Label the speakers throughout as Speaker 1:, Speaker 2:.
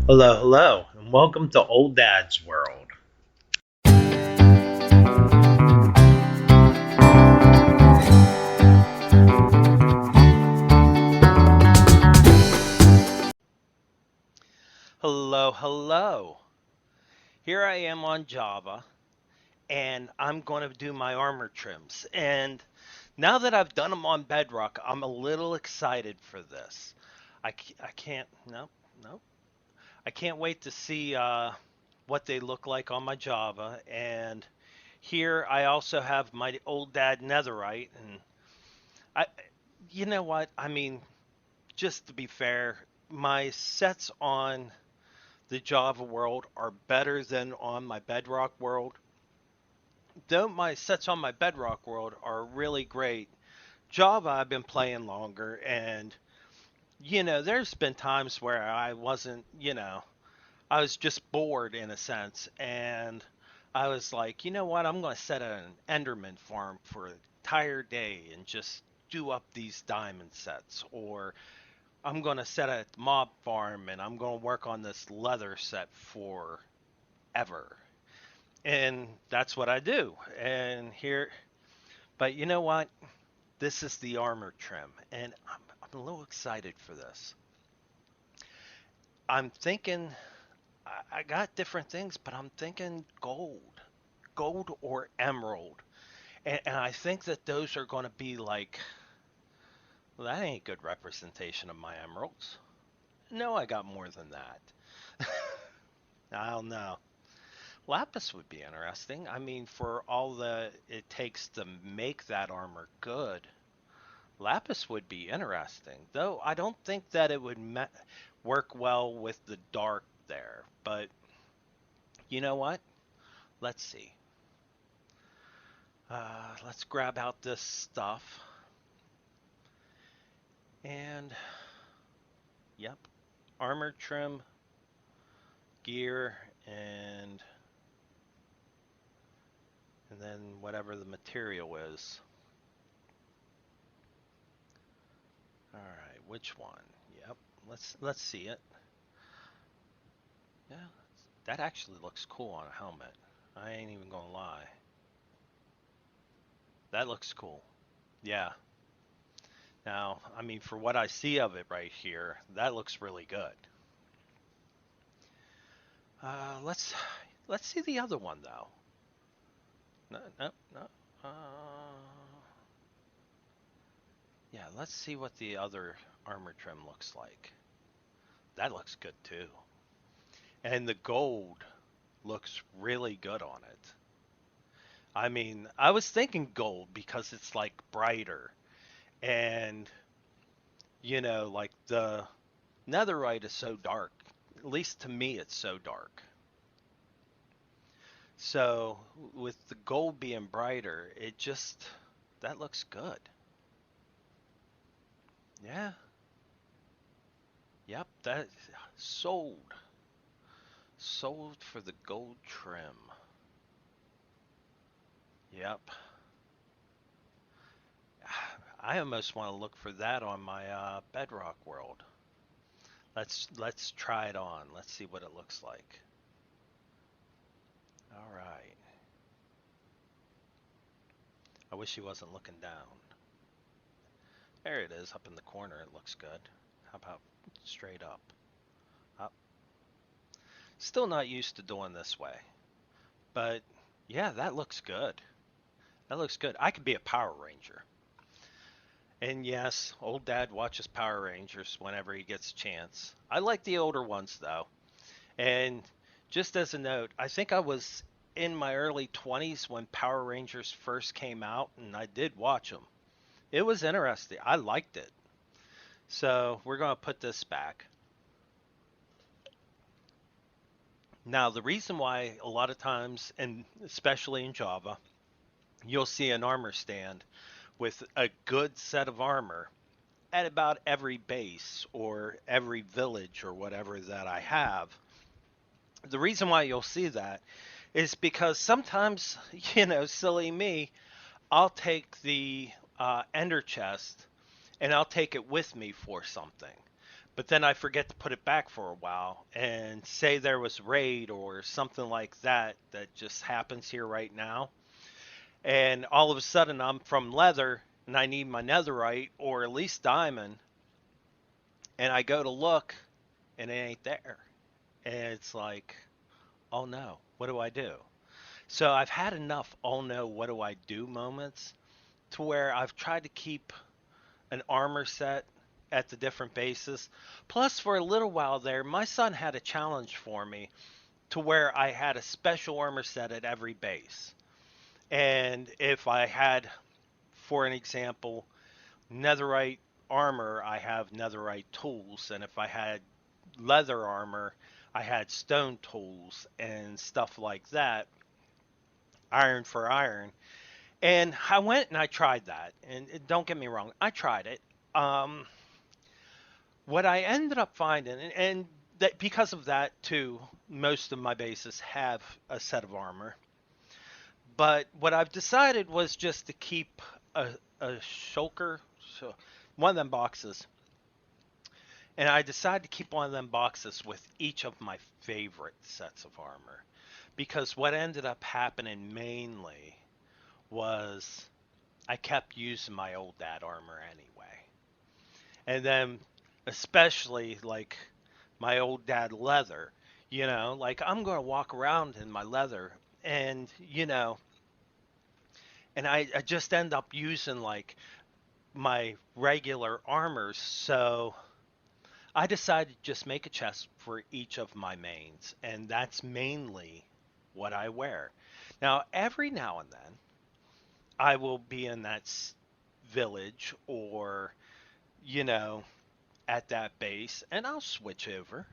Speaker 1: Hello, hello, and welcome to Old Dad's World. Hello, hello. Here I am on Java, and I'm going to do my armor trims. And now that I've done them on Bedrock, I'm a little excited for this. I can't, no, no. I can't wait to see what they look like on my Java. And here I also have my old dad Netherite, and I, you know what? I mean, just to be fair, my sets on the Java world are better than on my Bedrock world. Though my sets on my Bedrock world are really great, Java I've been playing longer, and there's been times where I wasn't, I was just bored in a sense, and I was like, you know what, I'm going to set an Enderman farm for an entire day and just do up these diamond sets, or I'm going to set a mob farm and I'm going to work on this leather set forever. And that's what I do. And here, but you know what? This is the armor trim, and I'm a little excited for this. I'm thinking, I got different things, but I'm thinking gold or emerald. And I think that those are going to be like, well, that ain't good representation of my emeralds. No, I got more than that. I don't know. Lapis would be interesting. I mean, for all the it takes to make that armor good, Lapis would be interesting. Though I don't think that it would work well with the dark there. But you know what? Let's see. Let's grab out this stuff. And, yep, armor trim, gear, and then whatever the material is. All right, which one? Yep, let's see it. Yeah, that actually looks cool on a helmet. I ain't even gonna lie. That looks cool. Yeah. Now, I mean, for what I see of it right here, that looks really good. Let's see the other one though. No, no, no. Yeah, let's see what the other armor trim looks like. That looks good too. And the gold looks really good on it. I mean, I was thinking gold because it's like brighter. And, like the netherite is so dark. At least to me, it's so dark. So with the gold being brighter, that looks good. Yeah. Yep. That sold. Sold for the gold trim. Yep. I almost want to look for that on my Bedrock world. Let's try it on. Let's see what it looks like. All right. I wish he wasn't looking down. There it is, up in the corner. It looks good. How about straight up? Up. Still not used to doing this way, but yeah, that looks good. That looks good. I could be a Power Ranger. And yes, old dad watches Power Rangers whenever he gets a chance. I like the older ones though. And just as a note, I think I was in my early 20s when Power Rangers first came out, and I did watch them. It was interesting. I liked it. So we're going to put this back. Now, the reason why a lot of times, and especially in Java, you'll see an armor stand with a good set of armor at about every base or every village or whatever that I have. The reason why you'll see that is because sometimes, silly me, I'll take the ender chest and I'll take it with me for something. but then I forget to put it back for a while. And say there was raid or something like that that just happens here right now, and all of a sudden I'm from leather and I need my netherite or at least diamond, and I go to look and it ain't there. And it's like, oh no, what do I do? So I've had enough oh no, what do I do moments to where I've tried to keep an armor set at the different bases. Plus, for a little while there, my son had a challenge for me to where I had a special armor set at every base. And if I had, for an example, netherite armor, I have netherite tools. And if I had leather armor, I had stone tools and stuff like that, iron for iron. And I went and I tried that. And don't get me wrong, I tried it. Um, what I ended up finding, and that because of that too, most of my bases have a set of armor. But what I've decided was just to keep a, a shulker, so one of them boxes, and I decided to keep one of them boxes with each of my favorite sets of armor. Because what ended up happening mainly was I kept using my old dad armor anyway. And then, especially like my old dad leather, like I'm going to walk around in my leather and, and I just end up using like my regular armors. So I decided to just make a chest for each of my mains, and that's mainly what I wear. Now, every now and then, I will be in that village or, you know, at that base, and I'll switch over.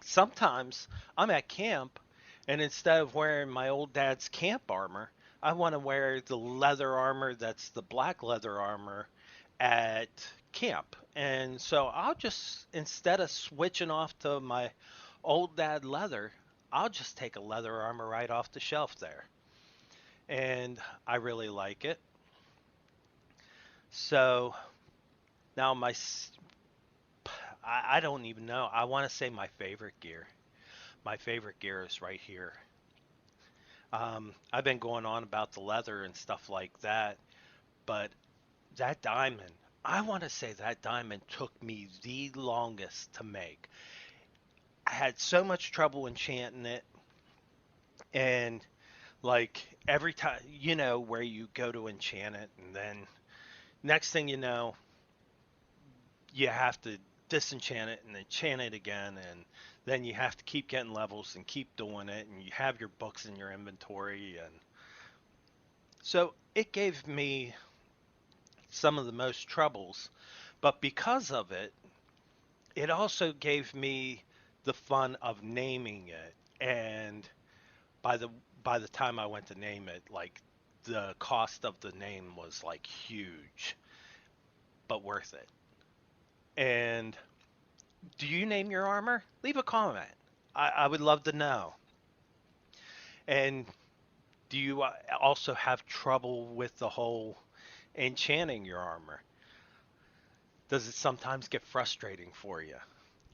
Speaker 1: Sometimes I'm at camp, and instead of wearing my old dad's camp armor, I want to wear the leather armor that's the black leather armor at camp. And so I'll just, instead of switching off to my old dad leather, I'll just take a leather armor right off the shelf there. And I really like it. So now I don't even know. I want to say my favorite gear. My favorite gear is right here. I've been going on about the leather and stuff like that, but that diamond, I want to say that diamond took me the longest to make. I had so much trouble enchanting it, and like every time, where you go to enchant it, and then next thing you know, you have to disenchant it and enchant it again, and then you have to keep getting levels and keep doing it, and you have your books in your inventory, and so it gave me some of the most troubles. But because of it, it also gave me the fun of naming it. And by the by the time I went to name it, like the cost of the name was like huge, but worth it. And do you name your armor? Leave a comment. I would love to know. And do you also have trouble with the whole enchanting your armor? Does it sometimes get frustrating for you?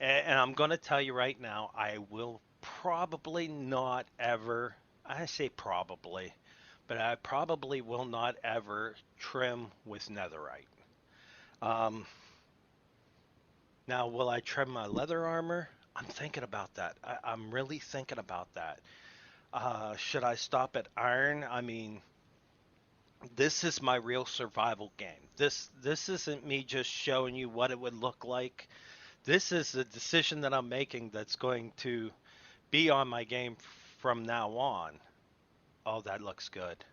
Speaker 1: And I'm going to tell you right now, I will probably not ever, I say probably, but I probably will not ever trim with netherite. Um, Now, will I trim my leather armor? I'm thinking about that. I'm really thinking about that. Should I stop at iron? I mean, this is my real survival game. This isn't me just showing you what it would look like. This is a decision that I'm making that's going to be on my game from now on. Oh, that looks good.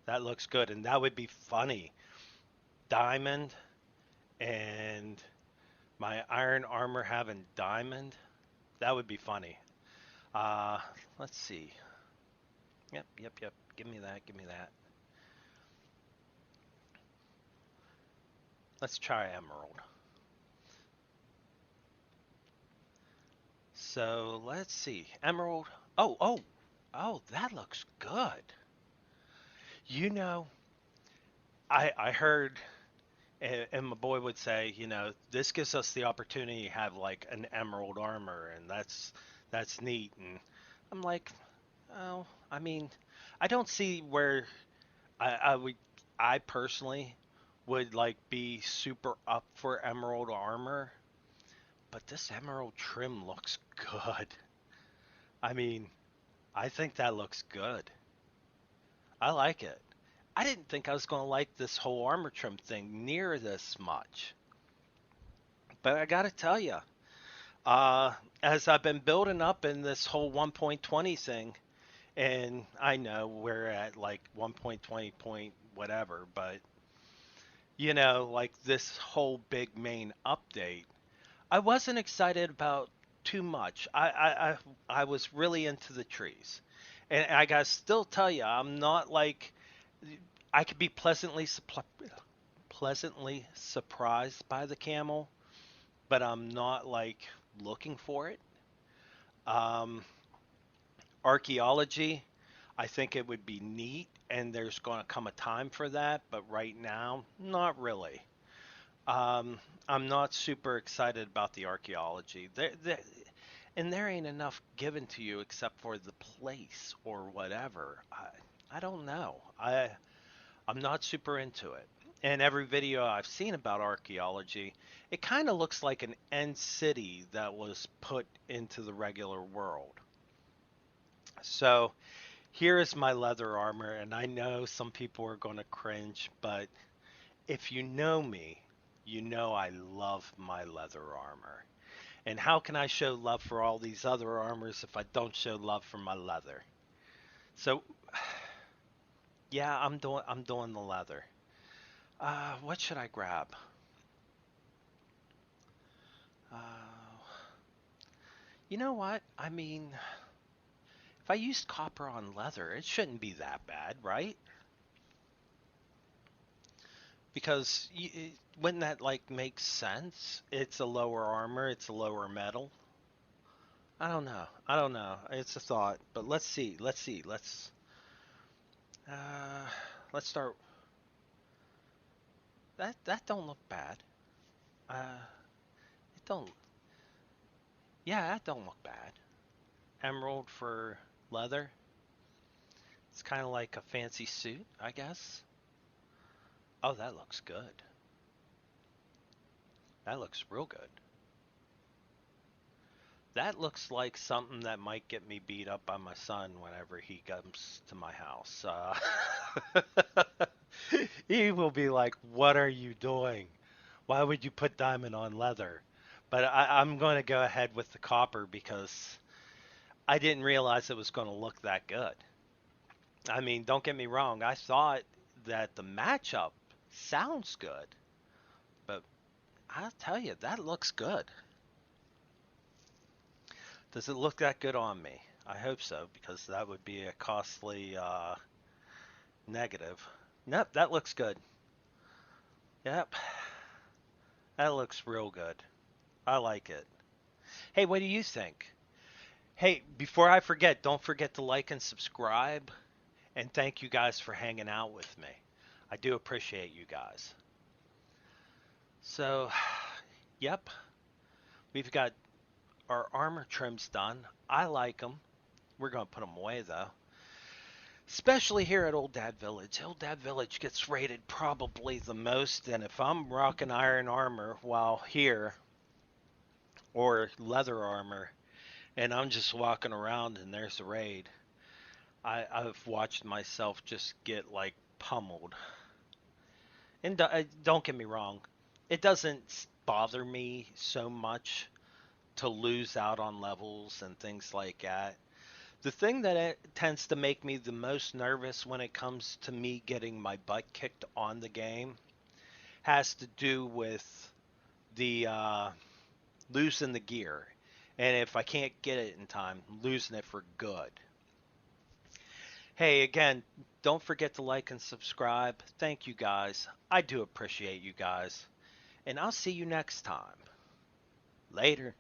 Speaker 1: That looks good, and that would be funny. Diamond and my iron armor having diamond. That would be funny. Uh, let's see. Yep, yep, yep. Give me that. Give me that. Let's try emerald. So let's see. Emerald. Oh, oh, oh, that looks good. You know, I heard And my boy would say, this gives us the opportunity to have like an emerald armor, and that's neat. And I'm like, oh, I mean, I don't see where I personally would like be super up for emerald armor, but this emerald trim looks good. I mean, I think that looks good. I like it. I didn't think I was going to like this whole armor trim thing near this much. But I got to tell you, as I've been building up in this whole 1.20 thing, and I know we're at like 1.20 point whatever, but like this whole big main update, I wasn't excited about too much. I was really into the trees, and I gotta still tell you, I'm not like I could be pleasantly surprised by the camel, but I'm not like looking for it. Um, Archaeology, I think it would be neat, and there's going to come a time for that, but right now, not really. Um, I'm not super excited about the archaeology. And there ain't enough given to you except for the place or whatever. I don't know. I'm not super into it. And every video I've seen about archaeology, it kind of looks like an end city that was put into the regular world. So here is my leather armor, and I know some people are going to cringe, but if you know me, you know I love my leather armor. And how can I show love for all these other armors if I don't show love for my leather? So, yeah, I'm doing the leather. What should I grab? Uh, you know what? I mean, if I used copper on leather, it shouldn't be that bad, right? Because wouldn't that like make sense? It's a lower armor, it's a lower metal. I don't know. I don't know. It's a thought, but let's see. Let's see. Uh let's start. That don't look bad. It don't. Yeah, that don't look bad. Emerald for leather. It's kind of like a fancy suit, I guess. Oh, that looks good. That looks real good. That looks like something that might get me beat up by my son whenever he comes to my house. He will be like, "What are you doing? Why would you put diamond on leather?" But I'm going to go ahead with the copper because I didn't realize it was going to look that good. I mean, don't get me wrong. I thought that the matchup sounds good, but I'll tell you, that looks good. Does it look that good on me? I hope so, because that would be a costly negative. Nope, that looks good. Yep, that looks real good. I like it. Hey, what do you think? Hey, before I forget, don't forget to like and subscribe. And thank you guys for hanging out with me. I do appreciate you guys. So, yep, we've got our armor trims done. I like them. We're going to put them away though. Especially here at Old Dad Village. Old Dad Village gets rated probably the most, and if I'm rocking iron armor while here, or leather armor, and I'm just walking around and there's a raid, I've watched myself just get like pummeled. And don't get me wrong, it doesn't bother me so much to lose out on levels and things like that. The thing that it tends to make me the most nervous when it comes to me getting my butt kicked on the game has to do with the losing the gear. And if I can't get it in time, losing it for good. Hey, again, don't forget to like and subscribe. Thank you guys. I do appreciate you guys. And I'll see you next time. Later.